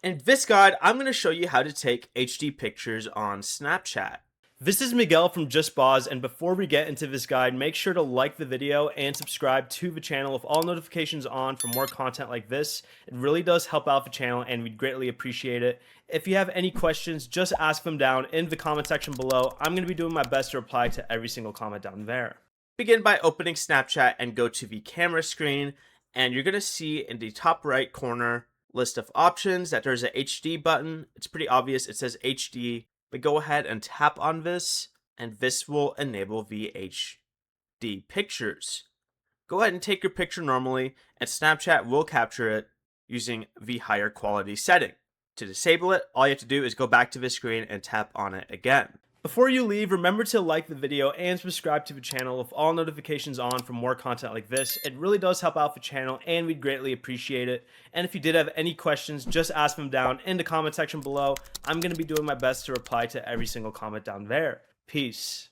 In this guide, I'm going to show you how to take HD pictures on Snapchat. This is Miguel from JustBoz, and before we get into this guide, make sure to like the video and subscribe to the channel with all notifications on for more content like this. It really does help out the channel and we'd greatly appreciate it. If you have any questions, just ask them down in the comment section below. I'm going to be doing my best to reply to every single comment down there. Begin by opening Snapchat and go to the camera screen, and you're going to see in the top right corner list of options that there's a HD button. It's pretty obvious, it says HD, but go ahead and tap on this and this will enable the HD pictures. Go ahead and take your picture normally and Snapchat will capture it using the higher quality setting. To disable it, all you have to do is go back to the screen and tap on it again. Before you leave, remember to like the video and subscribe to the channel with all notifications on for more content like this. It really does help out the channel and we'd greatly appreciate it. And if you did have any questions, just ask them down in the comment section below. I'm going to be doing my best to reply to every single comment down there. Peace.